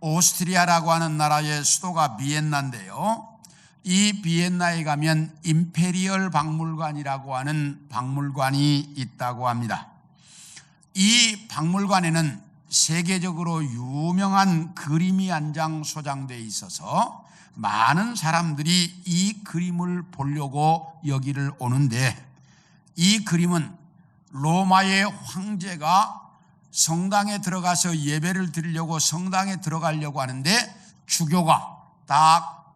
오스트리아라고 하는 나라의 수도가 비엔나인데요. 이 비엔나에 가면 임페리얼 박물관이라고 하는 박물관이 있다고 합니다. 이 박물관에는 세계적으로 유명한 그림이 한 장 소장되어 있어서 많은 사람들이 이 그림을 보려고 여기를 오는데, 이 그림은 로마의 황제가 성당에 들어가서 예배를 드리려고 성당에 들어가려고 하는데 주교가 딱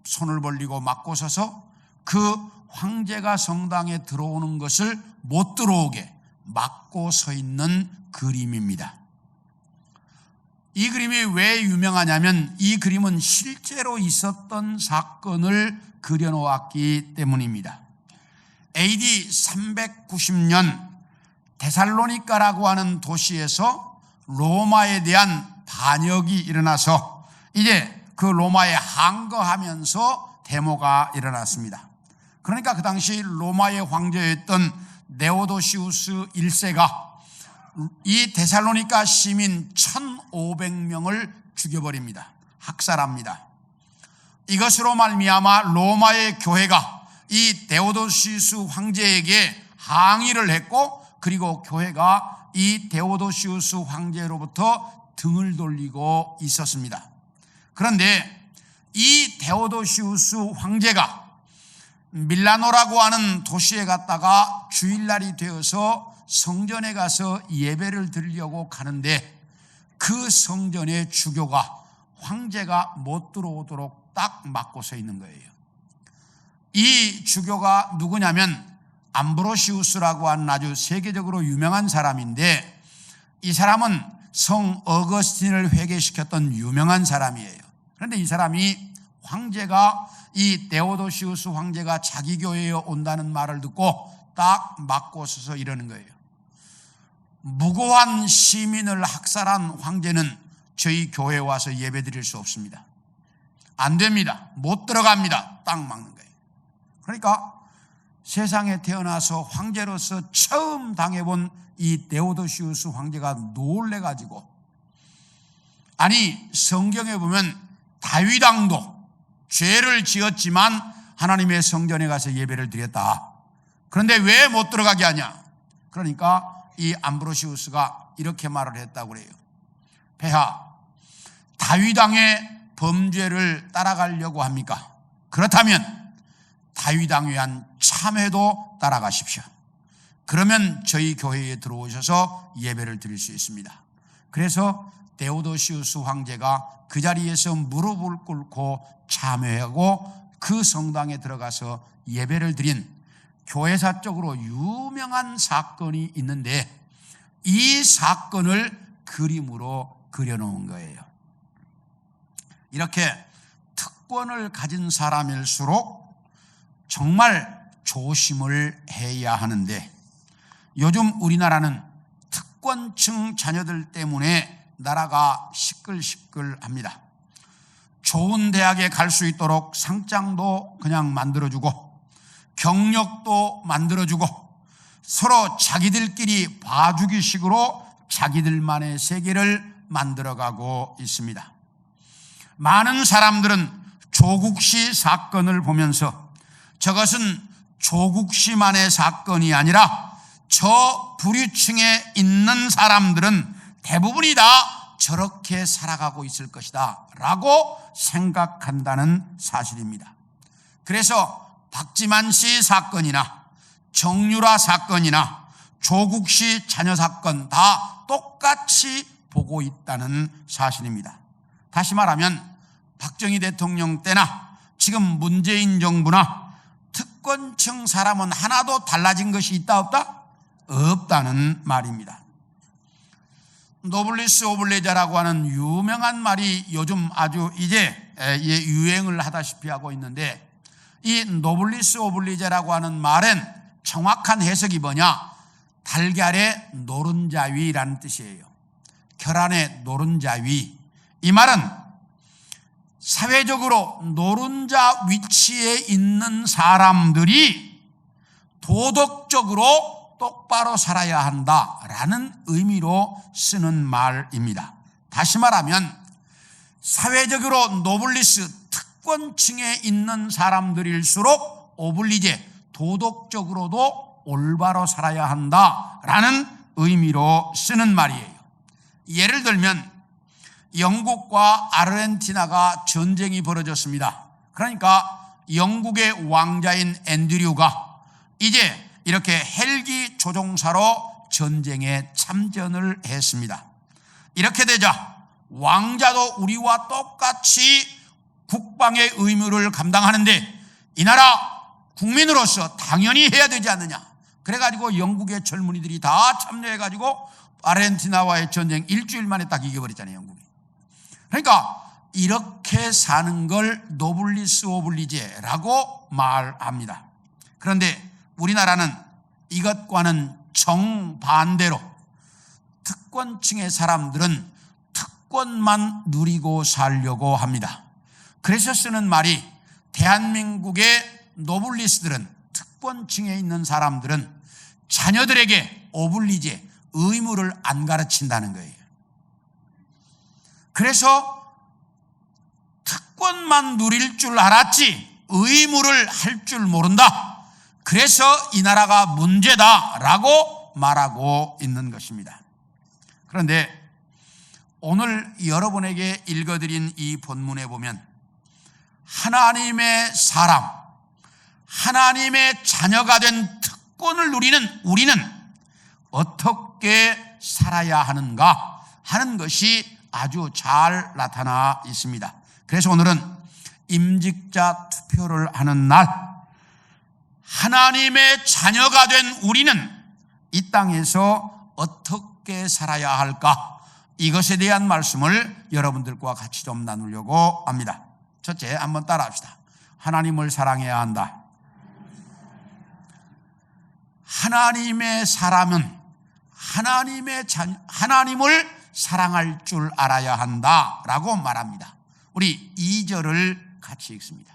손을 벌리고 막고 서서 그 황제가 성당에 들어오는 것을 못 들어오게 막고 서 있는 그림입니다. 이 그림이 왜 유명하냐면 이 그림은 실제로 있었던 사건을 그려놓았기 때문입니다. AD 390년 데살로니가라고 하는 도시에서 로마에 대한 반역이 일어나서 이제 그 로마에 항거하면서 데모가 일어났습니다. 그러니까 그 당시 로마의 황제였던 네오도시우스 1세가 이 데살로니가 시민 1,500명을 죽여버립니다. 학살합니다. 이것으로 말미암아 로마의 교회가 이 데오도시우스 황제에게 항의를 했고, 그리고 교회가 이 데오도시우스 황제로부터 등을 돌리고 있었습니다. 그런데 이 데오도시우스 황제가 밀라노라고 하는 도시에 갔다가 주일날이 되어서 성전에 가서 예배를 드리려고 가는데 그 성전의 주교가 황제가 못 들어오도록 딱 막고 서 있는 거예요. 이 주교가 누구냐면 암브로시우스라고 하는 아주 세계적으로 유명한 사람인데, 이 사람은 성 어거스틴을 회개시켰던 유명한 사람이에요. 그런데 이 사람이 황제가 이 데오도시우스 황제가 자기 교회에 온다는 말을 듣고 딱 막고 서서 이러는 거예요. 무고한 시민을 학살한 황제는 저희 교회에 와서 예배 드릴 수 없습니다. 안 됩니다. 못 들어갑니다. 딱 막는 거예요. 그러니까 세상에 태어나서 황제로서 처음 당해본 이 데오도시우스 황제가 놀래가지고, 아니 성경에 보면 다윗 왕도 죄를 지었지만 하나님의 성전에 가서 예배를 드렸다. 그런데 왜 못 들어가게 하냐? 그러니까 이 암브로시우스가 이렇게 말을 했다고 그래요. 폐하, 다윗 왕의 범죄를 따라가려고 합니까? 그렇다면 다윗 왕에 대한 참회도 따라가십시오. 그러면 저희 교회에 들어오셔서 예배를 드릴 수 있습니다. 그래서 데오도시우스 황제가 그 자리에서 무릎을 꿇고 참회하고 그 성당에 들어가서 예배를 드린 교회사적으로 유명한 사건이 있는데, 이 사건을 그림으로 그려놓은 거예요. 이렇게 특권을 가진 사람일수록 정말 조심을 해야 하는데, 요즘 우리나라는 특권층 자녀들 때문에 나라가 시끌시끌합니다. 좋은 대학에 갈 수 있도록 상장도 그냥 만들어주고 경력도 만들어주고 서로 자기들끼리 봐주기식으로 자기들만의 세계를 만들어가고 있습니다. 많은 사람들은 조국시 사건을 보면서 저것은 조국시만의 사건이 아니라 저 부류층에 있는 사람들은 대부분이 다 저렇게 살아가고 있을 것이다 라고 생각한다는 사실입니다. 그래서 박지만 씨 사건이나 정유라 사건이나 조국 씨 자녀 사건 다 똑같이 보고 있다는 사실입니다. 다시 말하면 박정희 대통령 때나 지금 문재인 정부나 특권층 사람은 하나도 달라진 것이 있다 없다? 없다는 말입니다. 노블리스 오블리제라고 하는 유명한 말이 요즘 아주 이제 유행을 하다시피 하고 있는데, 이 노블리스 오블리제라고 하는 말은 정확한 해석이 뭐냐? 달걀의 노른자위라는 뜻이에요. 결안의 노른자위. 이 말은 사회적으로 노른자 위치에 있는 사람들이 도덕적으로 똑바로 살아야 한다라는 의미로 쓰는 말입니다. 다시 말하면 사회적으로 노블리스 특권층에 있는 사람들일수록 오블리제 도덕적으로도 올바로 살아야 한다라는 의미로 쓰는 말이에요. 예를 들면 영국과 아르헨티나가 전쟁이 벌어졌습니다. 그러니까 영국의 왕자인 앤드류가 이제 이렇게 헬기 조종사로 전쟁에 참전을 했습니다. 이렇게 되자 왕자도 우리와 똑같이 국방의 의무를 감당하는데 이 나라 국민으로서 당연히 해야 되지 않느냐. 그래가지고 영국의 젊은이들이 다 참여해가지고 아르헨티나와의 전쟁 일주일 만에 딱 이겨버렸잖아요, 영국이. 그러니까 이렇게 사는 걸 노블리스 오블리제라고 말합니다. 그런데 우리나라는 이것과는 정반대로 특권층의 사람들은 특권만 누리고 살려고 합니다. 그래서 쓰는 말이 대한민국의 노블리스들은 특권층에 있는 사람들은 자녀들에게 오블리제 의무를 안 가르친다는 거예요. 그래서 특권만 누릴 줄 알았지 의무를 할 줄 모른다. 그래서 이 나라가 문제다라고 말하고 있는 것입니다. 그런데 오늘 여러분에게 읽어드린 이 본문에 보면 하나님의 사람, 하나님의 자녀가 된 특권을 누리는 우리는 어떻게 살아야 하는가 하는 것이 아주 잘 나타나 있습니다. 그래서 오늘은 임직자 투표를 하는 날, 하나님의 자녀가 된 우리는 이 땅에서 어떻게 살아야 할까? 이것에 대한 말씀을 여러분들과 같이 좀 나누려고 합니다. 첫째, 한번 따라 합시다. 하나님을 사랑해야 한다. 하나님의 사람은 하나님을 사랑할 줄 알아야 한다라고 말합니다. 우리 2절을 같이 읽습니다.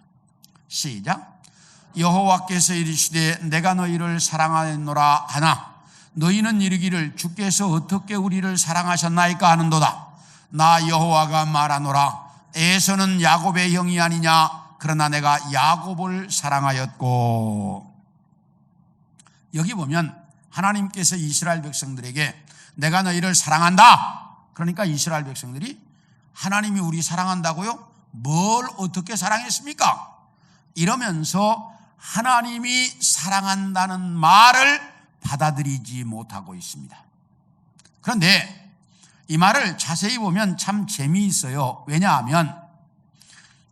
시작. 여호와께서 이르시되 내가 너희를 사랑하노라 하나 너희는 이르기를 주께서 어떻게 우리를 사랑하셨나이까 하는도다. 나 여호와가 말하노라 에서는 야곱의 형이 아니냐 그러나 내가 야곱을 사랑하였고. 여기 보면 하나님께서 이스라엘 백성들에게 내가 너희를 사랑한다. 그러니까 이스라엘 백성들이 하나님이 우리 사랑한다고요? 뭘 어떻게 사랑했습니까? 이러면서 하나님이 사랑한다는 말을 받아들이지 못하고 있습니다. 그런데 이 말을 자세히 보면 참 재미있어요. 왜냐하면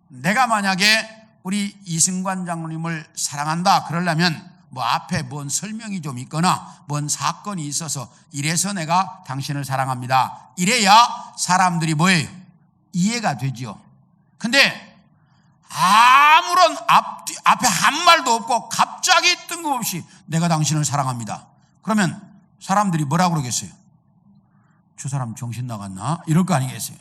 내가 만약에 우리 이승관 장로님을 사랑한다 그러려면 뭐 앞에 뭔 설명이 좀 있거나 뭔 사건이 있어서 이래서 내가 당신을 사랑합니다. 이래야 사람들이 뭐예요? 이해가 되죠. 근데 아무런 앞에 한 말도 없고 갑자기 뜬금없이 내가 당신을 사랑합니다. 그러면 사람들이 뭐라고 그러겠어요? 저 사람 정신 나갔나? 이럴 거 아니겠어요?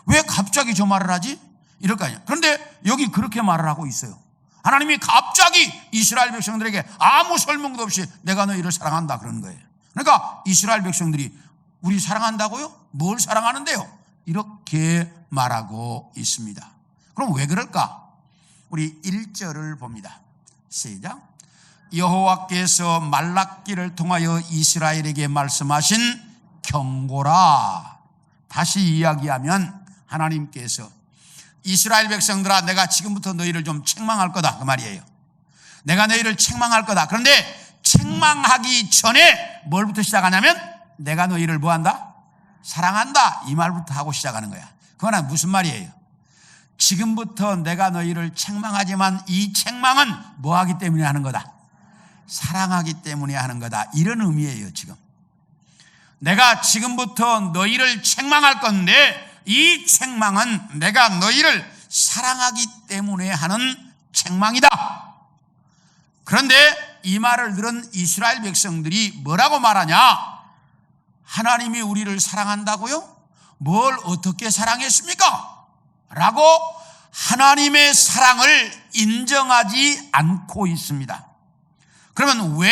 왜 갑자기 저 말을 하지? 이럴 거 아니에요. 그런데 여기 그렇게 말을 하고 있어요. 하나님이 갑자기 이스라엘 백성들에게 아무 설명도 없이 내가 너희를 사랑한다 그러는 거예요. 그러니까 이스라엘 백성들이 우리 사랑한다고요? 뭘 사랑하는데요? 이렇게 말하고 있습니다. 그럼 왜 그럴까? 우리 1절을 봅니다. 시작. 여호와께서 말라기를 통하여 이스라엘에게 말씀하신 경고라. 다시 이야기하면 하나님께서 이스라엘 백성들아 내가 지금부터 너희를 좀 책망할 거다 그 말이에요. 내가 너희를 책망할 거다. 그런데 책망하기 전에 뭘부터 시작하냐면 내가 너희를 뭐한다? 사랑한다 이 말부터 하고 시작하는 거야. 그거는 무슨 말이에요? 지금부터 내가 너희를 책망하지만 이 책망은 뭐하기 때문에 하는 거다? 사랑하기 때문에 하는 거다. 이런 의미예요. 지금 내가 지금부터 너희를 책망할 건데 이 책망은 내가 너희를 사랑하기 때문에 하는 책망이다. 그런데 이 말을 들은 이스라엘 백성들이 뭐라고 말하냐? 하나님이 우리를 사랑한다고요? 뭘 어떻게 사랑했습니까? 라고 하나님의 사랑을 인정하지 않고 있습니다. 그러면 왜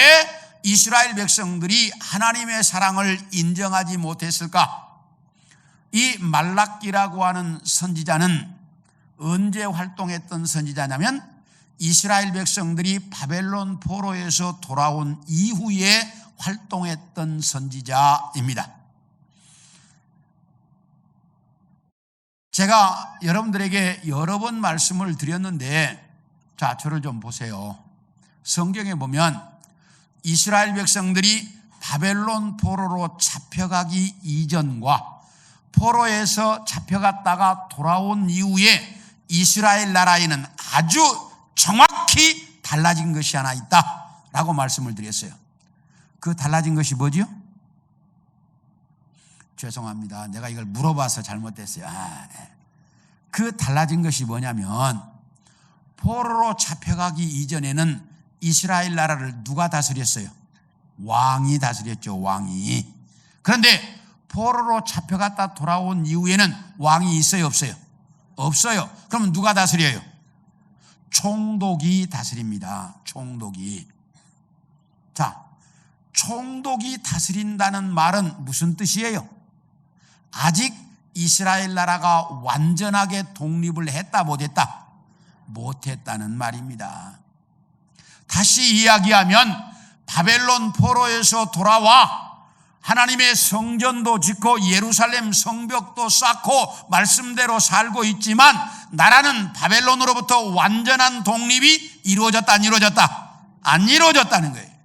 이스라엘 백성들이 하나님의 사랑을 인정하지 못했을까? 이 말라기라고 하는 선지자는 언제 활동했던 선지자냐면 이스라엘 백성들이 바벨론 포로에서 돌아온 이후에 활동했던 선지자입니다. 제가 여러분들에게 여러 번 말씀을 드렸는데, 자, 저를 좀 보세요. 성경에 보면 이스라엘 백성들이 바벨론 포로로 잡혀가기 이전과 포로에서 잡혀갔다가 돌아온 이후에 이스라엘 나라에는 아주 정확히 달라진 것이 하나 있다라고 말씀을 드렸어요. 그 달라진 것이 뭐죠? 죄송합니다. 내가 이걸 물어봐서 잘못됐어요. 그 달라진 것이 뭐냐면, 포로로 잡혀가기 이전에는 이스라엘 나라를 누가 다스렸어요? 왕이 다스렸죠. 왕이. 그런데 포로로 잡혀갔다 돌아온 이후에는 왕이 있어요? 없어요? 없어요. 그러면 누가 다스려요? 총독이 다스립니다. 총독이. 자, 총독이 다스린다는 말은 무슨 뜻이에요? 아직 이스라엘 나라가 완전하게 독립을 했다 못했다? 못했다는 말입니다. 다시 이야기하면 바벨론 포로에서 돌아와 하나님의 성전도 짓고 예루살렘 성벽도 쌓고 말씀대로 살고 있지만 나라는 바벨론으로부터 완전한 독립이 이루어졌다 안 이루어졌다? 안 이루어졌다는 거예요.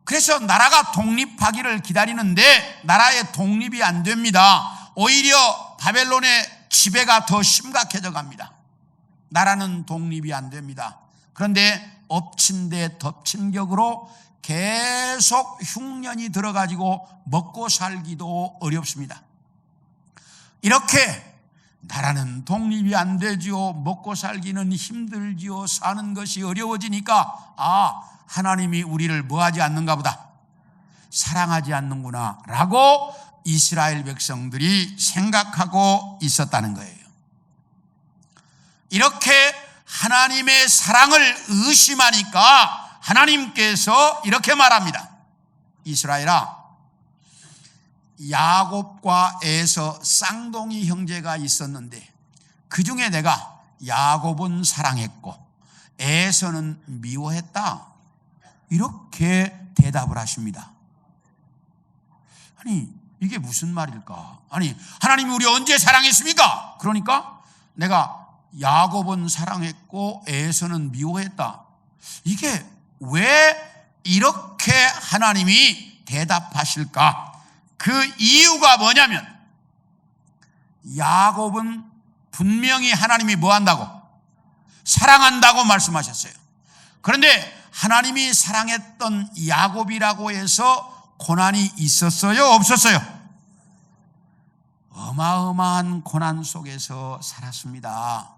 그래서 나라가 독립하기를 기다리는데 나라의 독립이 안 됩니다. 오히려 바벨론의 지배가 더 심각해져 갑니다. 나라는 독립이 안 됩니다. 그런데 엎친 데 덮친 격으로 계속 흉년이 들어가지고 먹고 살기도 어렵습니다. 이렇게 나라는 독립이 안 되지요. 먹고 살기는 힘들지요. 사는 것이 어려워지니까 하나님이 우리를 뭐하지 않는가 보다, 사랑하지 않는구나 라고 이스라엘 백성들이 생각하고 있었다는 거예요. 이렇게 하나님의 사랑을 의심하니까 하나님께서 이렇게 말합니다. 이스라엘아, 야곱과 에서 쌍둥이 형제가 있었는데 그 중에 내가 야곱은 사랑했고 에서는 미워했다. 이렇게 대답을 하십니다. 아니, 이게 무슨 말일까? 아니, 하나님이 우리 언제 사랑했습니까? 그러니까 내가 야곱은 사랑했고 에서는 미워했다. 이게 왜 이렇게 하나님이 대답하실까? 그 이유가 뭐냐면 야곱은 분명히 하나님이 뭐 한다고? 사랑한다고 말씀하셨어요. 그런데 하나님이 사랑했던 야곱이라고 해서 고난이 있었어요? 없었어요? 어마어마한 고난 속에서 살았습니다.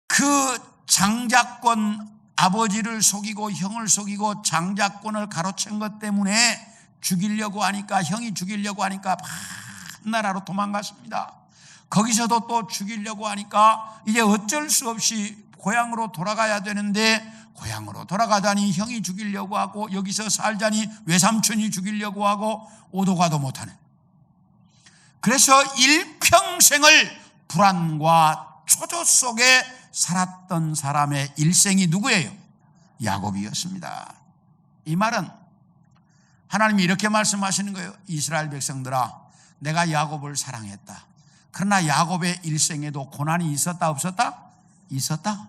그 장자권, 아버지를 속이고 형을 속이고 장자권을 가로챈 것 때문에 죽이려고 하니까, 형이 죽이려고 하니까 나라로 도망갔습니다. 거기서도 또 죽이려고 하니까 이제 어쩔 수 없이 고향으로 돌아가야 되는데 고향으로 돌아가자니 형이 죽이려고 하고 여기서 살자니 외삼촌이 죽이려고 하고 오도 가도 못하는, 그래서 일평생을 불안과 초조 속에 살았던 사람의 일생이 누구예요? 야곱이었습니다. 이 말은 하나님이 이렇게 말씀하시는 거예요. 이스라엘 백성들아, 내가 야곱을 사랑했다. 그러나 야곱의 일생에도 고난이 있었다 없었다? 있었다.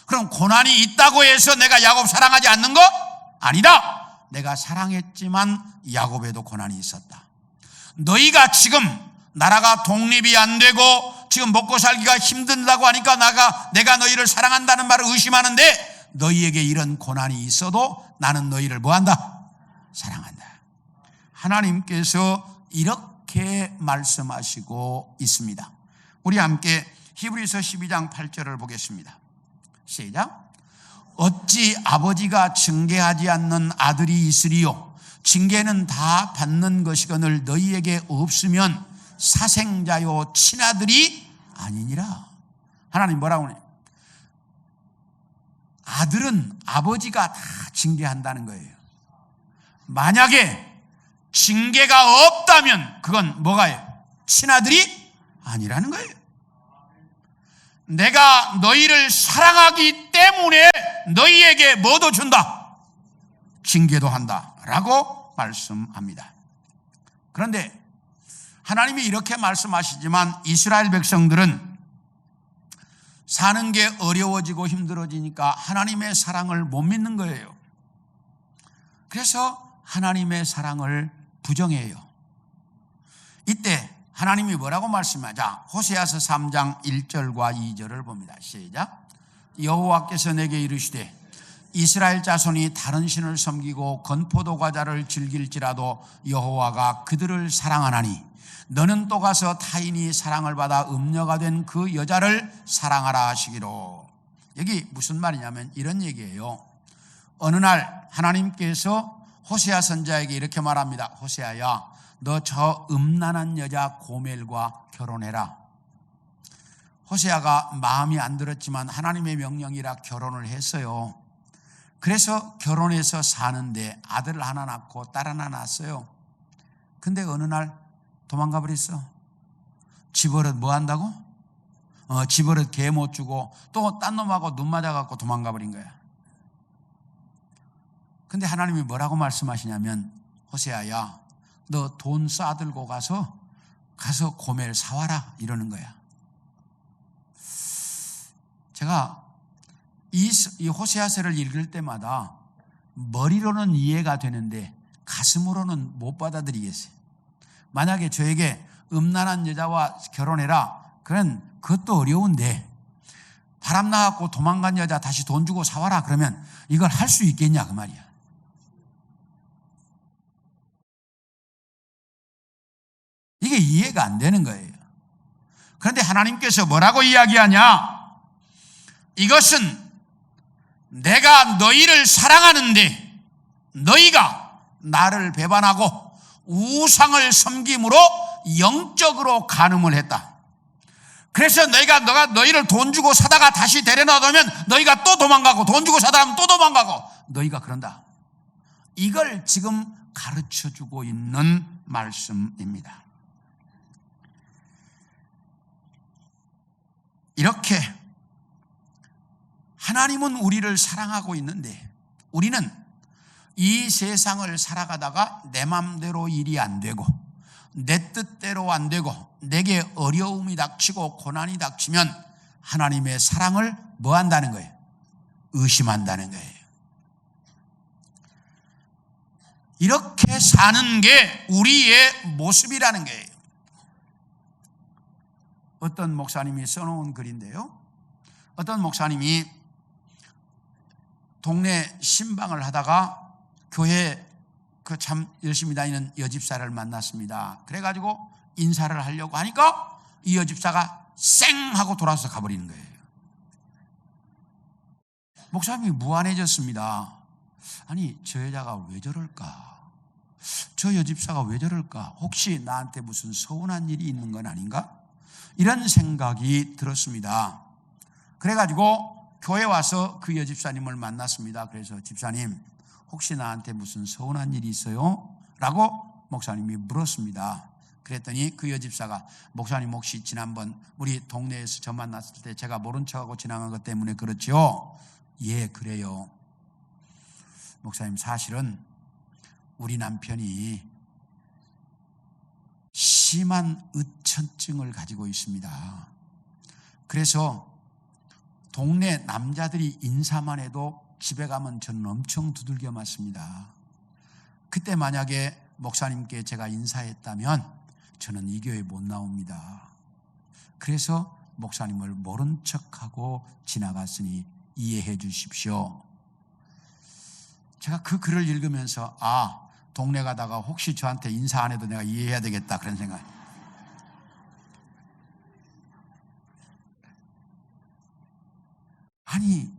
그럼 고난이 있다고 해서 내가 야곱 사랑하지 않는 거? 아니다. 내가 사랑했지만 야곱에도 고난이 있었다. 너희가 지금 나라가 독립이 안 되고 지금 먹고 살기가 힘든다고 하니까 내가 너희를 사랑한다는 말을 의심하는데, 너희에게 이런 고난이 있어도 나는 너희를 뭐한다? 사랑한다. 하나님께서 이렇게 말씀하시고 있습니다. 우리 함께 히브리서 12장 8절을 보겠습니다. 시작. 어찌 아버지가 징계하지 않는 아들이 있으리요? 징계는 다 받는 것이거늘 너희에게 없으면 사생자요 친아들이 아니니라. 하나님 뭐라고 하냐? 아들은 아버지가 다 징계한다는 거예요. 만약에 징계가 없다면 그건 뭐가요? 친아들이 아니라는 거예요. 내가 너희를 사랑하기 때문에 너희에게 뭐도 준다? 징계도 한다 라고 말씀합니다. 그런데 하나님이 이렇게 말씀하시지만 이스라엘 백성들은 사는 게 어려워지고 힘들어지니까 하나님의 사랑을 못 믿는 거예요. 그래서 하나님의 사랑을 부정해요. 이때 하나님이 뭐라고 말씀하자? 호세아서 3장 1절과 2절을 봅니다. 시작. 여호와께서 내게 이르시되 이스라엘 자손이 다른 신을 섬기고 건포도 과자를 즐길지라도 여호와가 그들을 사랑하나니 너는 또 가서 타인이 사랑을 받아 음녀가 된 그 여자를 사랑하라 하시기로. 여기 무슨 말이냐면 이런 얘기예요. 어느 날 하나님께서 호세아 선지자에게 이렇게 말합니다. 호세아야, 너 저 음란한 여자 고멜과 결혼해라. 호세아가 마음이 안 들었지만 하나님의 명령이라 결혼을 했어요. 그래서 결혼해서 사는데 아들을 하나 낳고 딸 하나 낳았어요. 근데 어느 날 도망가 버렸어. 집어릇 뭐 한다고? 집어릇 개 못 주고 또 딴 놈하고 눈 맞아갖고 도망가 버린 거야. 근데 하나님이 뭐라고 말씀하시냐면 호세아야, 너 돈 싸들고 가서 고멜 사와라 이러는 거야. 제가 이 호세아서를 읽을 때마다 머리로는 이해가 되는데 가슴으로는 못 받아들이겠어요. 만약에 저에게 음란한 여자와 결혼해라, 그런 그것도 어려운데 바람 나갖고 도망간 여자 다시 돈 주고 사와라 그러면 이걸 할 수 있겠냐 그 말이야. 이게 이해가 안 되는 거예요. 그런데 하나님께서 뭐라고 이야기하냐? 이것은 내가 너희를 사랑하는데 너희가 나를 배반하고 우상을 섬김으로 영적으로 간음을 했다. 그래서 너가 너희를 돈 주고 사다가 다시 데려놔두면 너희가 또 도망가고 돈 주고 사다 하면 또 도망가고 너희가 그런다. 이걸 지금 가르쳐주고 있는 말씀입니다. 이렇게 하나님은 우리를 사랑하고 있는데 우리는 이 세상을 살아가다가 내 맘대로 일이 안 되고 내 뜻대로 안 되고 내게 어려움이 닥치고 고난이 닥치면 하나님의 사랑을 뭐 한다는 거예요? 의심한다는 거예요. 이렇게 사는 게 우리의 모습이라는 거예요. 어떤 목사님이 써놓은 글인데요. 어떤 목사님이 동네 신방을 하다가 교회 그 참 열심히 다니는 여집사를 만났습니다. 그래가지고 인사를 하려고 하니까 이 여집사가 쌩 하고 돌아서 가버리는 거예요. 목사님이 무안해졌습니다. 아니 저 여자가 왜 저럴까? 저 여집사가 왜 저럴까? 혹시 나한테 무슨 서운한 일이 있는 건 아닌가? 이런 생각이 들었습니다. 그래가지고 교회 와서 그 여집사님을 만났습니다. 그래서 집사님 혹시 나한테 무슨 서운한 일이 있어요? 라고 목사님이 물었습니다. 그랬더니 그 여집사가 목사님 혹시 지난번 우리 동네에서 저 만났을 때 제가 모른 척하고 지나간 것 때문에 그렇죠? 예, 그래요. 목사님 사실은 우리 남편이 심한 의천증을 가지고 있습니다. 그래서 동네 남자들이 인사만 해도 집에 가면 저는 엄청 두들겨 맞습니다. 그때 만약에 목사님께 제가 인사했다면 저는 이 교회 못 나옵니다. 그래서 목사님을 모른 척하고 지나갔으니 이해해 주십시오. 제가 그 글을 읽으면서 동네 가다가 혹시 저한테 인사 안 해도 내가 이해해야 되겠다 그런 생각. 아니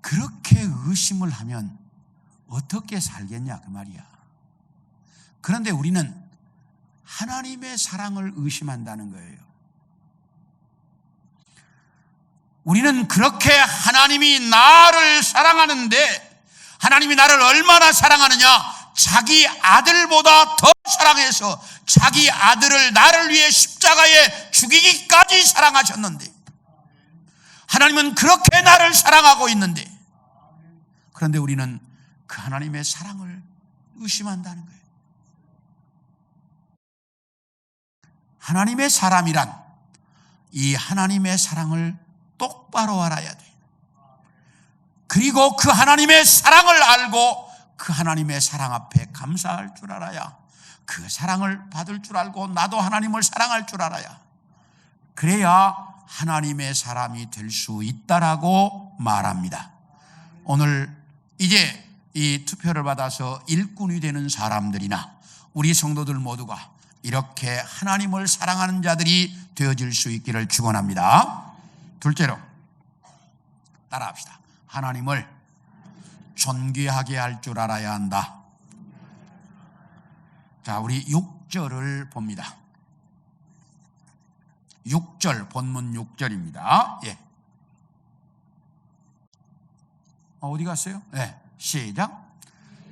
그렇게 의심을 하면 어떻게 살겠냐 그 말이야. 그런데 우리는 하나님의 사랑을 의심한다는 거예요. 우리는 그렇게 하나님이 나를 사랑하는데 하나님이 나를 얼마나 사랑하느냐 자기 아들보다 더 사랑해서 자기 아들을 나를 위해 십자가에 죽이기까지 사랑하셨는데, 하나님은 그렇게 나를 사랑하고 있는데, 그런데 우리는 그 하나님의 사랑을 의심한다는 거예요. 하나님의 사람이란 이 하나님의 사랑을 똑바로 알아야 돼. 그리고 그 하나님의 사랑을 알고 그 하나님의 사랑 앞에 감사할 줄 알아야, 그 사랑을 받을 줄 알고 나도 하나님을 사랑할 줄 알아야, 그래야 하나님의 사람이 될 수 있다라고 말합니다. 오늘 이제 이 투표를 받아서 일꾼이 되는 사람들이나 우리 성도들 모두가 이렇게 하나님을 사랑하는 자들이 되어질 수 있기를 축원합니다. 둘째로 따라합시다. 하나님을 존귀하게 할 줄 알아야 한다. 자, 우리 6절을 봅니다. 6절, 본문 6절입니다. 예. 어디 갔어요? 네, 시작.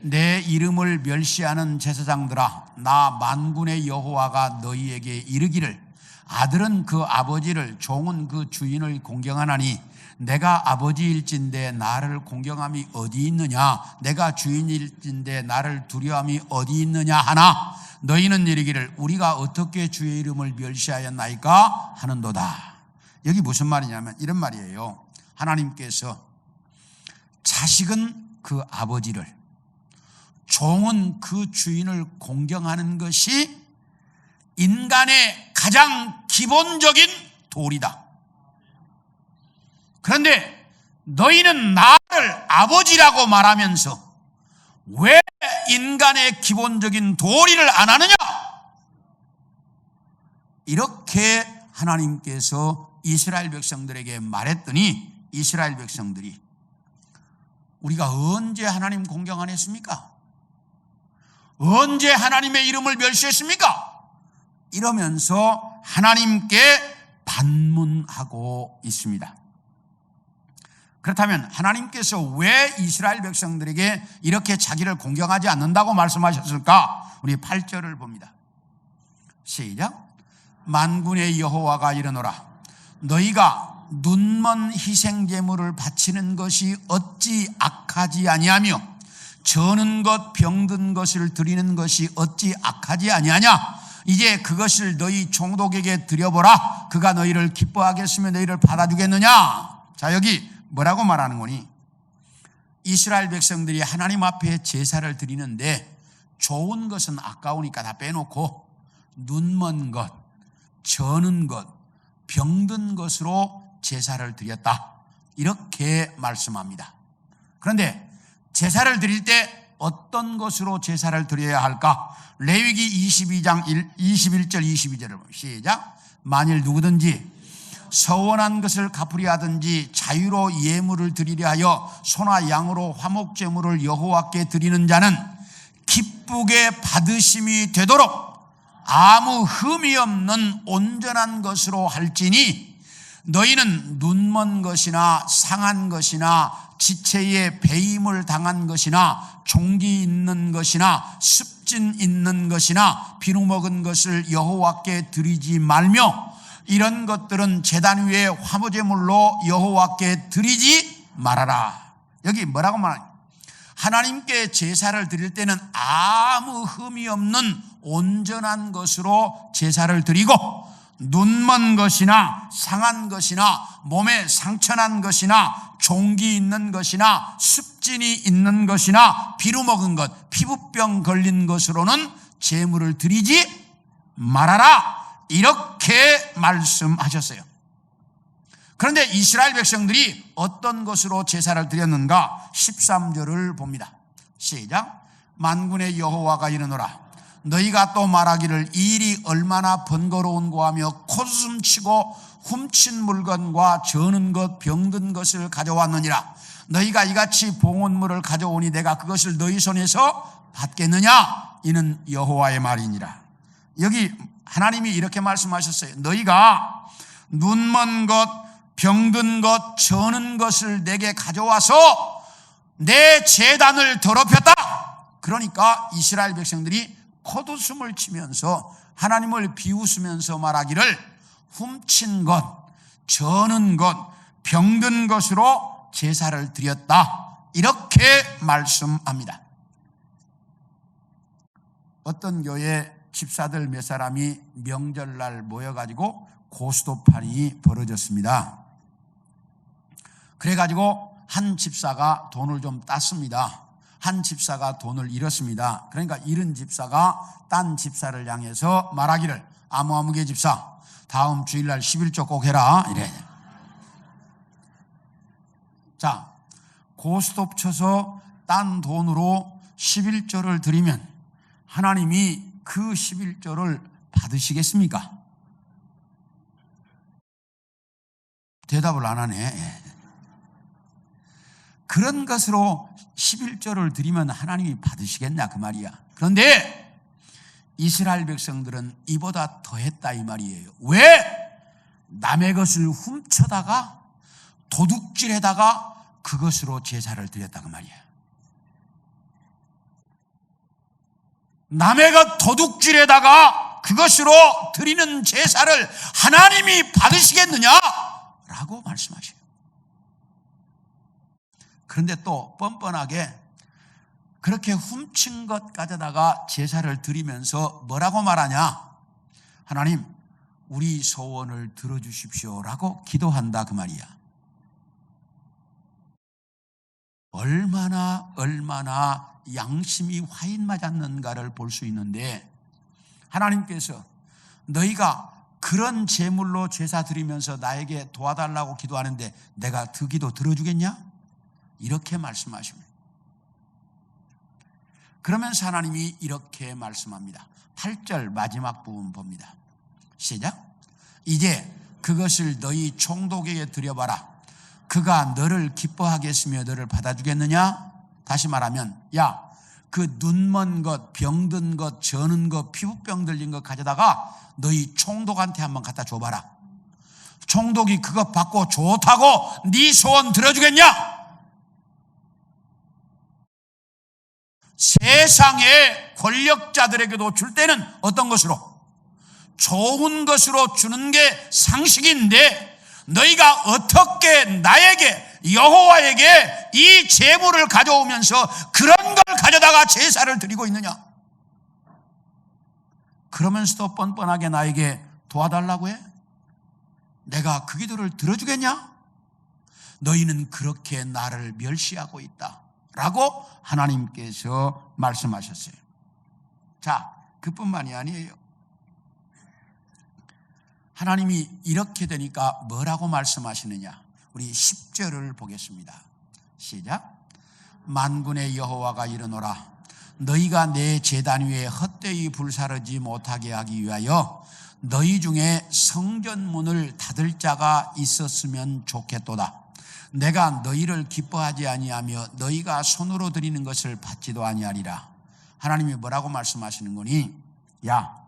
내 이름을 멸시하는 제사장들아, 나 만군의 여호와가 너희에게 이르기를, 아들은 그 아버지를, 종은 그 주인을 공경하나니 내가 아버지일진데 나를 공경함이 어디 있느냐, 내가 주인일진데 나를 두려움이 어디 있느냐 하나, 너희는 이르기를 우리가 어떻게 주의 이름을 멸시하였나이까 하는도다. 여기 무슨 말이냐면 이런 말이에요. 하나님께서 자식은 그 아버지를, 종은 그 주인을 공경하는 것이 인간의 가장 기본적인 도리다. 그런데 너희는 나를 아버지라고 말하면서 왜 인간의 기본적인 도리를 안 하느냐? 이렇게 하나님께서 이스라엘 백성들에게 말했더니, 이스라엘 백성들이 우리가 언제 하나님 공경 안 했습니까? 언제 하나님의 이름을 멸시했습니까? 이러면서 하나님께 반문하고 있습니다. 그렇다면 하나님께서 왜 이스라엘 백성들에게 이렇게 자기를 공경하지 않는다고 말씀하셨을까? 우리 8절을 봅니다. 시작. 만군의 여호와가 이르노라, 너희가 눈먼 희생제물을 바치는 것이 어찌 악하지 아니하며 저는 것 병든 것을 드리는 것이 어찌 악하지 아니하냐? 이제 그것을 너희 총독에게 드려보라. 그가 너희를 기뻐하겠으며 너희를 받아주겠느냐? 자, 여기 뭐라고 말하는 거니? 이스라엘 백성들이 하나님 앞에 제사를 드리는데 좋은 것은 아까우니까 다 빼놓고 눈먼 것, 저는 것, 병든 것으로 제사를 드렸다, 이렇게 말씀합니다. 그런데 제사를 드릴 때 어떤 것으로 제사를 드려야 할까? 레위기 22장 21절 22절을 보면 시작. 만일 누구든지 서원한 것을 갚으려 하든지 자유로 예물을 드리려 하여 소나 양으로 화목제물을 여호와께 드리는 자는 기쁘게 받으심이 되도록 아무 흠이 없는 온전한 것으로 할지니, 너희는 눈먼 것이나 상한 것이나 지체에 배임을 당한 것이나 종기 있는 것이나 습진 있는 것이나 비누 먹은 것을 여호와께 드리지 말며 이런 것들은 제단 위에 화목제물로 여호와께 드리지 말아라. 여기 뭐라고 말하냐? 하나님께 제사를 드릴 때는 아무 흠이 없는 온전한 것으로 제사를 드리고, 눈먼 것이나 상한 것이나 몸에 상처난 것이나 종기 있는 것이나 습진이 있는 것이나 비루 먹은 것, 피부병 걸린 것으로는 제물을 드리지 말아라, 이렇게 말씀하셨어요. 그런데 이스라엘 백성들이 어떤 것으로 제사를 드렸는가? 13절을 봅니다. 시작. 만군의 여호와가 이르노라, 너희가 또 말하기를 이 일이 얼마나 번거로운고 하며 코웃음치고 훔친 물건과 저는 것 병든 것을 가져왔느니라. 너희가 이같이 봉헌물을 가져오니 내가 그것을 너희 손에서 받겠느냐? 이는 여호와의 말이니라. 여기 하나님이 이렇게 말씀하셨어요. 너희가 눈먼 것, 병든 것, 저는 것을 내게 가져와서 내 제단을 더럽혔다. 그러니까 이스라엘 백성들이 콧웃음을 치면서 하나님을 비웃으면서 말하기를 훔친 것, 저는 것, 병든 것으로 제사를 드렸다, 이렇게 말씀합니다. 어떤 교회 집사들 몇 사람이 명절날 모여가지고 고스톱판이 벌어졌습니다. 그래가지고 한 집사가 돈을 좀 땄습니다. 한 집사가 돈을 잃었습니다. 그러니까 잃은 집사가 딴 집사를 향해서 말하기를 아무개 집사, 다음 주일날 11조 꼭 해라, 이래. 자, 고스톱 쳐서 딴 돈으로 11조를 드리면 하나님이 그 11조를 받으시겠습니까? 대답을 안 하네. 그런 것으로 11조를 드리면 하나님이 받으시겠냐, 그 말이야. 그런데 이스라엘 백성들은 이보다 더했다, 이 말이에요. 왜? 남의 것을 훔쳐다가 도둑질에다가 그것으로 제사를 드렸다, 그 말이야. 남의 것 도둑질에다가 그것으로 드리는 제사를 하나님이 받으시겠느냐? 라고 말씀하셔요. 그런데 또 뻔뻔하게 그렇게 훔친 것 가져다가 제사를 드리면서 뭐라고 말하냐? 하나님, 우리 소원을 들어주십시오라고 기도한다, 그 말이야. 얼마나 양심이 화인 맞았는가를 볼 수 있는데, 하나님께서 너희가 그런 제물로 제사 드리면서 나에게 도와달라고 기도하는데 내가 그 기도 들어주겠냐? 이렇게 말씀하십니다. 그러면서 하나님이 이렇게 말씀합니다. 8절 마지막 부분 봅니다. 시작. 이제 그것을 너희 총독에게 드려봐라. 그가 너를 기뻐하겠으며 너를 받아주겠느냐? 다시 말하면, 야, 그 눈먼 것, 병든 것, 저는 것, 피부병 들린 것 가져다가 너희 총독한테 한번 갖다 줘봐라. 총독이 그것 받고 좋다고 네 소원 들어주겠냐? 세상의 권력자들에게도 줄 때는 어떤 것으로? 좋은 것으로 주는 게 상식인데, 너희가 어떻게 나에게, 여호와에게 이 제물을 가져오면서 그런 걸 가져다가 제사를 드리고 있느냐? 그러면서도 뻔뻔하게 나에게 도와달라고 해? 내가 그 기도를 들어주겠냐? 너희는 그렇게 나를 멸시하고 있다 라고 하나님께서 말씀하셨어요. 자, 그뿐만이 아니에요. 하나님이 이렇게 되니까 뭐라고 말씀하시느냐? 우리 10절을 보겠습니다. 시작. 만군의 여호와가 이르노라. 너희가 내 제단 위에 헛되이 불사르지 못하게 하기 위하여 너희 중에 성전문을 닫을 자가 있었으면 좋겠도다. 내가 너희를 기뻐하지 아니하며 너희가 손으로 드리는 것을 받지도 아니하리라. 하나님이 뭐라고 말씀하시는 거니? 야,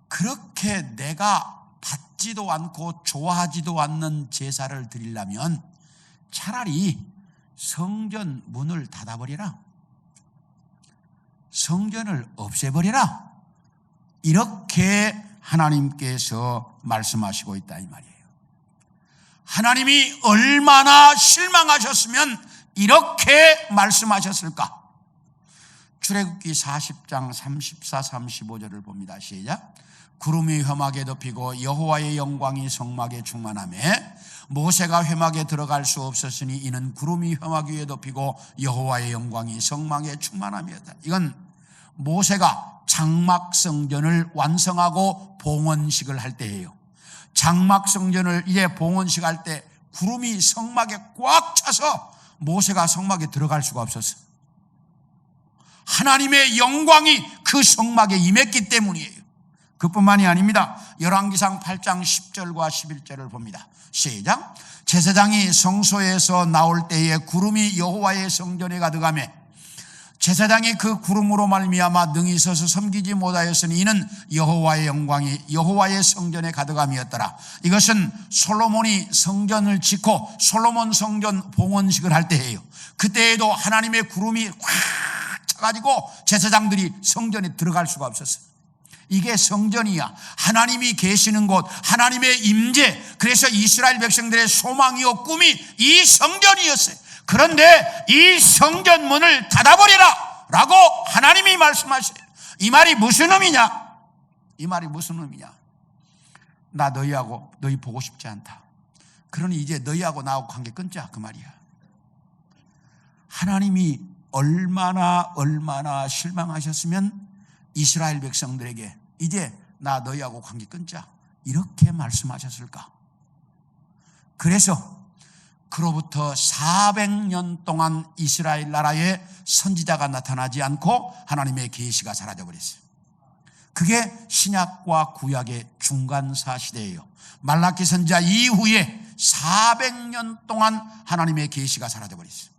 그렇게 내가 받지도 않고 좋아하지도 않는 제사를 드리려면 차라리 성전 문을 닫아버리라. 성전을 없애버리라. 이렇게 하나님께서 말씀하시고 있다, 이 말이에요. 하나님이 얼마나 실망하셨으면 이렇게 말씀하셨을까? 출애굽기 40장 34, 35절을 봅니다. 시작. 구름이 회막에 덮이고 여호와의 영광이 성막에 충만하며 모세가 회막에 들어갈 수 없었으니 이는 구름이 회막 위에 덮이고 여호와의 영광이 성막에 충만함이었다. 이건 모세가 장막성전을 완성하고 봉헌식을 할 때예요. 장막성전을 이제 봉헌식할 때 구름이 성막에 꽉 차서 모세가 성막에 들어갈 수가 없었어요. 하나님의 영광이 그 성막에 임했기 때문이에요. 그뿐만이 아닙니다. 열왕기상 8장 10절과 11절을 봅니다. 시작. 제사장이 성소에서 나올 때에 구름이 여호와의 성전에 가득하며 제사장이 그 구름으로 말미암아 능히 서서 섬기지 못하였으니 이는 여호와의 영광이 여호와의 성전에 가득함이었더라. 이것은 솔로몬이 성전을 짓고 솔로몬 성전 봉헌식을 할 때예요. 그때에도 하나님의 구름이 확 차가지고 제사장들이 성전에 들어갈 수가 없었어요. 이게 성전이야. 하나님이 계시는 곳, 하나님의 임재. 그래서 이스라엘 백성들의 소망이요 꿈이 이 성전이었어요. 그런데 이 성전 문을 닫아버리라 라고 하나님이 말씀하셔요. 이 말이 무슨 의미냐? 이 말이 무슨 의미냐? 나 너희하고 너희 보고 싶지 않다. 그러니 이제 너희하고 나하고 관계 끊자, 그 말이야. 하나님이 얼마나 실망하셨으면 이스라엘 백성들에게 이제 나 너희하고 관계 끊자 이렇게 말씀하셨을까? 그래서 그로부터 400년 동안 이스라엘 나라에 선지자가 나타나지 않고 하나님의 계시가 사라져버렸어요. 그게 신약과 구약의 중간사 시대예요. 말라기 선지자 이후에 400년 동안 하나님의 계시가 사라져버렸어요.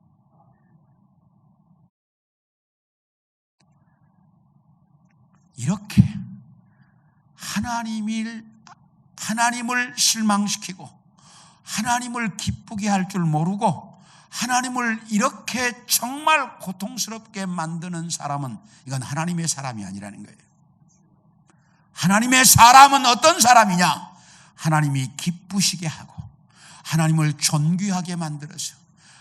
이렇게 하나님을 실망시키고 하나님을 기쁘게 할 줄 모르고 하나님을 이렇게 정말 고통스럽게 만드는 사람은 이건 하나님의 사람이 아니라는 거예요. 하나님의 사람은 어떤 사람이냐? 하나님이 기쁘시게 하고 하나님을 존귀하게 만들어서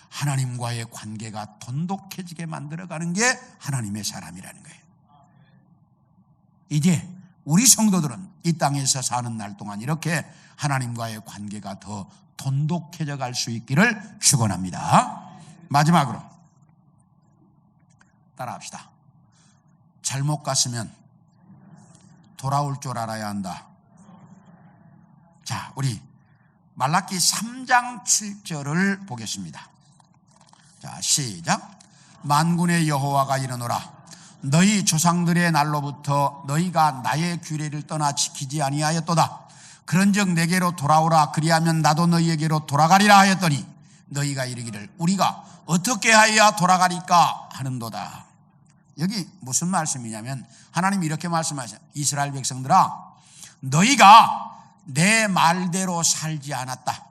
하나님과의 관계가 돈독해지게 만들어가는 게 하나님의 사람이라는 거예요. 이제 우리 성도들은 이 땅에서 사는 날 동안 이렇게 하나님과의 관계가 더 돈독해져 갈 수 있기를 축원합니다. 마지막으로 따라합시다. 잘못 갔으면 돌아올 줄 알아야 한다. 자, 우리 말라기 3장 7절을 보겠습니다. 자, 시작. 만군의 여호와가 이르노라. 너희 조상들의 날로부터 너희가 나의 규례를 떠나 지키지 아니하였도다. 그런즉 내게로 돌아오라. 그리하면 나도 너희에게로 돌아가리라 하였더니 너희가 이르기를 우리가 어떻게 하여야 돌아가리까 하는도다. 여기 무슨 말씀이냐면 하나님이 이렇게 말씀하셔요. 이스라엘 백성들아, 너희가 내 말대로 살지 않았다.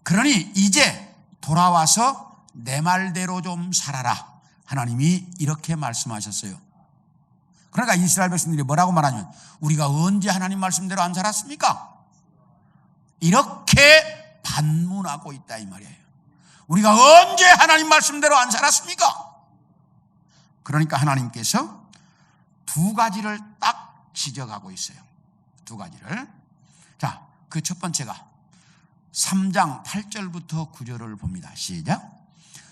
그러니 이제 돌아와서 내 말대로 좀 살아라. 하나님이 이렇게 말씀하셨어요. 그러니까 이스라엘 백성들이 뭐라고 말하냐면 우리가 언제 하나님 말씀대로 안 살았습니까? 이렇게 반문하고 있다 이 말이에요. 우리가 언제 하나님 말씀대로 안 살았습니까? 그러니까 하나님께서 두 가지를 딱 지적하고 있어요. 두 가지를. 자, 그 첫 번째가 3장 8절부터 9절을 봅니다. 시작.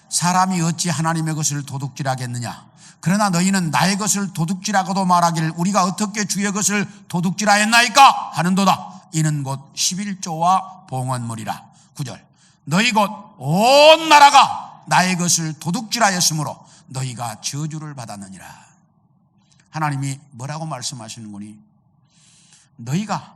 사람이 어찌 하나님의 것을 도둑질하겠느냐? 그러나 너희는 나의 것을 도둑질하고도 말하기를 우리가 어떻게 주의 것을 도둑질하였나이까 하는도다. 이는 곧 11조와 봉헌물이라. 9절. 너희 곧 온 나라가 나의 것을 도둑질하였으므로 너희가 저주를 받았느니라. 하나님이 뭐라고 말씀하시는 거니? 너희가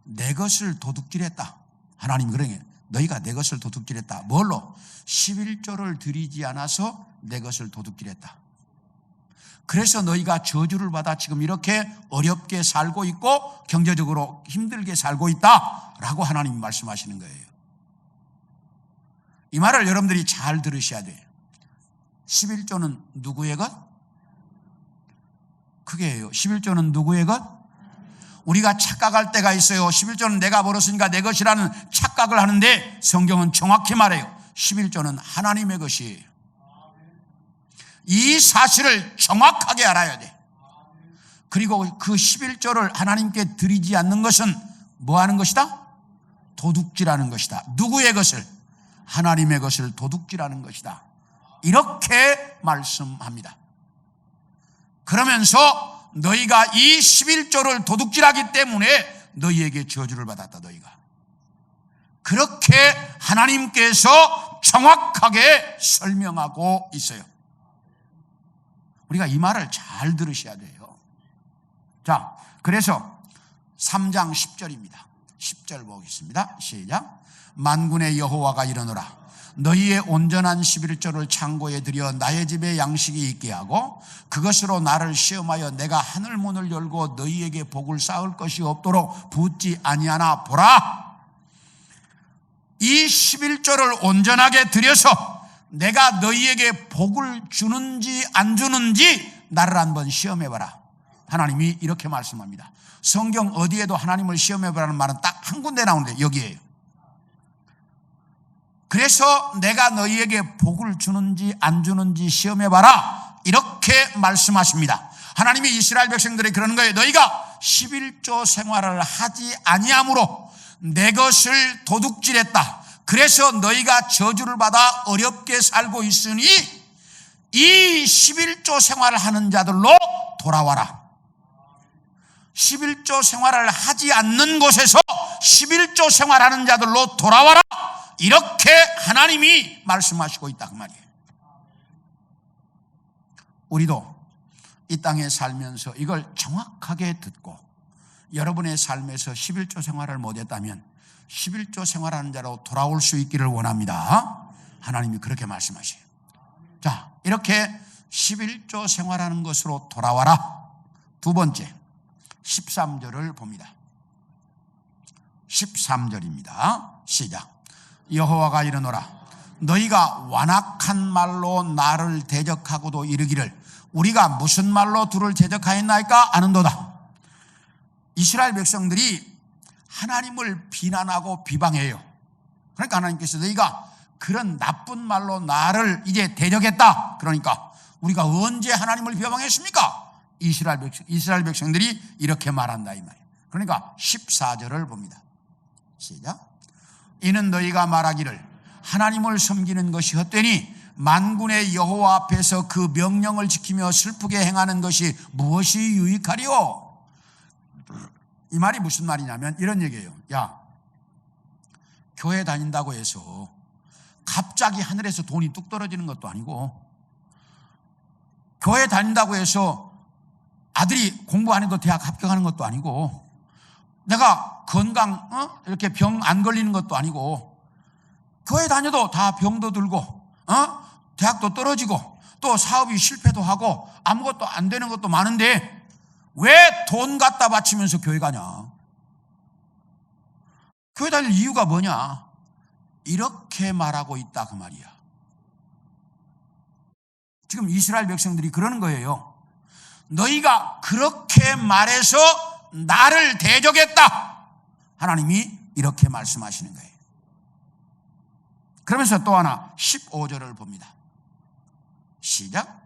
내 것을 도둑질했다. 하나님 그러니 너희가 내 것을 도둑질했다. 뭘로? 11조를 드리지 않아서 내 것을 도둑질했다. 그래서 너희가 저주를 받아 지금 이렇게 어렵게 살고 있고 경제적으로 힘들게 살고 있다라고 하나님이 말씀하시는 거예요. 이 말을 여러분들이 잘 들으셔야 돼요. 11조는 누구의 것? 그게요. 11조는 누구의 것? 우리가 착각할 때가 있어요. 11조는 내가 벌었으니까 내 것이라는 착각을 하는데 성경은 정확히 말해요. 11조는 하나님의 것이에요. 이 사실을 정확하게 알아야 돼. 그리고 그 11조를 하나님께 드리지 않는 것은 뭐 하는 것이다? 도둑질하는 것이다. 누구의 것을? 하나님의 것을 도둑질하는 것이다. 이렇게 말씀합니다. 그러면서 너희가 이 11조를 도둑질하기 때문에 너희에게 저주를 받았다. 너희가 그렇게 하나님께서 정확하게 설명하고 있어요. 우리가 이 말을 잘 들으셔야 돼요. 자, 그래서 3장 10절입니다. 10절 보겠습니다. 시작. 만군의 여호와가 이르노라. 너희의 온전한 11조를 창고에 들여 나의 집에 양식이 있게 하고 그것으로 나를 시험하여 내가 하늘 문을 열고 너희에게 복을 쌓을 것이 없도록 붓지 아니하나 보라. 이 11조를 온전하게 들여서 내가 너희에게 복을 주는지 안 주는지 나를 한번 시험해봐라. 하나님이 이렇게 말씀합니다. 성경 어디에도 하나님을 시험해보라는 말은 딱 한 군데 나오는데 여기에요. 그래서 내가 너희에게 복을 주는지 안 주는지 시험해봐라, 이렇게 말씀하십니다. 하나님이 이스라엘 백성들이 그러는 거예요. 너희가 11조 생활을 하지 아니함으로 내 것을 도둑질했다. 그래서 너희가 저주를 받아 어렵게 살고 있으니 이 11조 생활을 하는 자들로 돌아와라. 11조 생활을 하지 않는 곳에서 11조 생활하는 자들로 돌아와라, 이렇게 하나님이 말씀하시고 있다 그 말이에요. 우리도 이 땅에 살면서 이걸 정확하게 듣고 여러분의 삶에서 11조 생활을 못했다면 11조 생활하는 자로 돌아올 수 있기를 원합니다. 하나님이 그렇게 말씀하셔요. 자, 이렇게 11조 생활하는 것으로 돌아와라. 두 번째 13절을 봅니다. 13절입니다. 시작. 여호와가 이르노라. 너희가 완악한 말로 나를 대적하고도 이르기를 우리가 무슨 말로 두를 대적하였나이까 아는도다. 이스라엘 백성들이 하나님을 비난하고 비방해요. 그러니까 하나님께서 너희가 그런 나쁜 말로 나를 이제 대적했다. 그러니까 우리가 언제 하나님을 비방했습니까? 이스라엘 백성들이 이렇게 말한다 이 말이에요. 그러니까 14절을 봅니다. 시작. 이는 너희가 말하기를 하나님을 섬기는 것이 헛되니 만군의 여호와 앞에서 그 명령을 지키며 슬프게 행하는 것이 무엇이 유익하리요? 이 말이 무슨 말이냐면 이런 얘기예요. 야, 교회 다닌다고 해서 갑자기 하늘에서 돈이 뚝 떨어지는 것도 아니고, 교회 다닌다고 해서 아들이 공부 안 해도 대학 합격하는 것도 아니고, 내가 건강 이렇게 병 안 걸리는 것도 아니고, 교회 다녀도 다 병도 들고 대학도 떨어지고 또 사업이 실패도 하고 아무것도 안 되는 것도 많은데 왜 돈 갖다 바치면서 교회 가냐? 교회 다닐 이유가 뭐냐? 이렇게 말하고 있다 그 말이야. 지금 이스라엘 백성들이 그러는 거예요. 너희가 그렇게 말해서 나를 대적했다. 하나님이 이렇게 말씀하시는 거예요. 그러면서 또 하나 15절을 봅니다. 시작.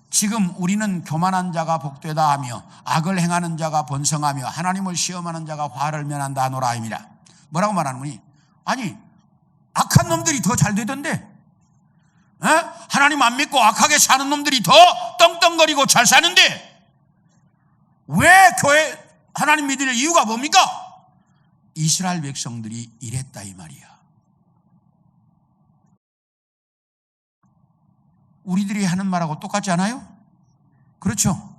지금 우리는 교만한 자가 복되다 하며 악을 행하는 자가 번성하며 하나님을 시험하는 자가 화를 면한다 하노라 하니라. 뭐라고 말하는 거니? 아니, 악한 놈들이 더 잘 되던데, 하나님 안 믿고 악하게 사는 놈들이 더 떵떵거리고 잘 사는데 왜 교회 하나님 믿을 이유가 뭡니까? 이스라엘 백성들이 이랬다 이 말이야. 우리들이 하는 말하고 똑같지 않아요? 그렇죠?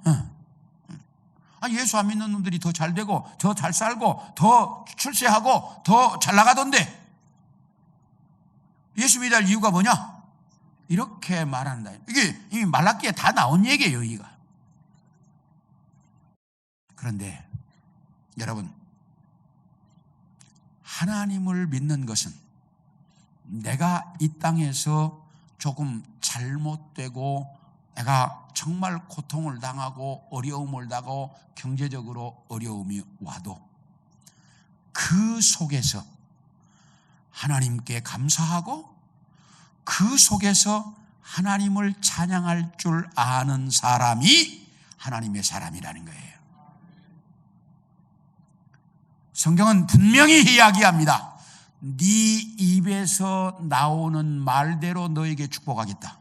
예수 안 믿는 놈들이 더 잘 되고 더 잘 살고 더 출세하고 더 잘 나가던데 예수 믿을 이유가 뭐냐? 이렇게 말한다. 이게 이미 말라기에 다 나온 얘기예요, 이가. 그런데 여러분, 하나님을 믿는 것은 내가 이 땅에서 조금 잘못되고 내가 정말 고통을 당하고 어려움을 당하고 경제적으로 어려움이 와도 그 속에서 하나님께 감사하고 그 속에서 하나님을 찬양할 줄 아는 사람이 하나님의 사람이라는 거예요. 성경은 분명히 이야기합니다. 네 입에서 나오는 말대로 너에게 축복하겠다.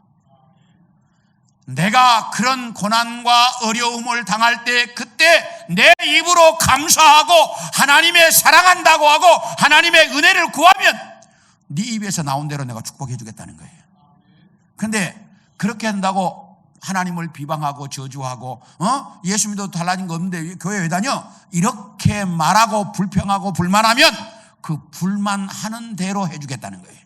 내가 그런 고난과 어려움을 당할 때 그때 내 입으로 감사하고 하나님의 사랑한다고 하고 하나님의 은혜를 구하면 네 입에서 나온 대로 내가 축복해 주겠다는 거예요. 그런데 그렇게 한다고 하나님을 비방하고 저주하고 예수 믿어도 달라진 거 없는데 교회 왜 다녀? 이렇게 말하고 불평하고 불만하면 그 불만하는 대로 해주겠다는 거예요.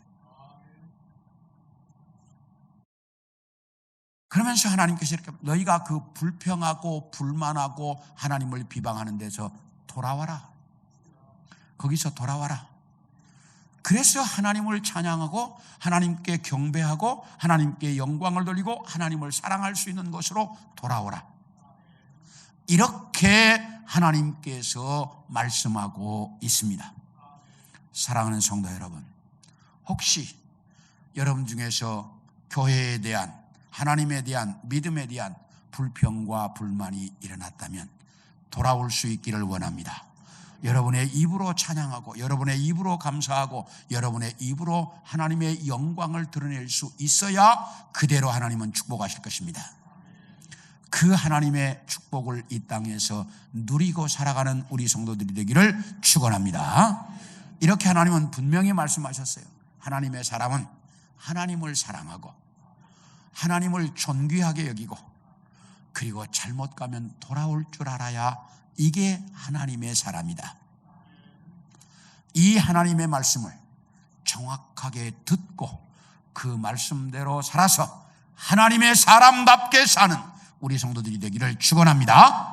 그러면서 하나님께서 이렇게 너희가 그 불평하고 불만하고 하나님을 비방하는 데서 돌아와라. 거기서 돌아와라. 그래서 하나님을 찬양하고 하나님께 경배하고 하나님께 영광을 돌리고 하나님을 사랑할 수 있는 것으로 돌아오라. 이렇게 하나님께서 말씀하고 있습니다. 사랑하는 성도 여러분, 혹시 여러분 중에서 교회에 대한, 하나님에 대한, 믿음에 대한 불평과 불만이 일어났다면 돌아올 수 있기를 원합니다. 여러분의 입으로 찬양하고 여러분의 입으로 감사하고 여러분의 입으로 하나님의 영광을 드러낼 수 있어야 그대로 하나님은 축복하실 것입니다. 그 하나님의 축복을 이 땅에서 누리고 살아가는 우리 성도들이 되기를 축원합니다. 이렇게 하나님은 분명히 말씀하셨어요. 하나님의 사람은 하나님을 사랑하고 하나님을 존귀하게 여기고 그리고 잘못 가면 돌아올 줄 알아야 이게 하나님의 사람이다. 이 하나님의 말씀을 정확하게 듣고 그 말씀대로 살아서 하나님의 사람답게 사는 우리 성도들이 되기를 축원합니다.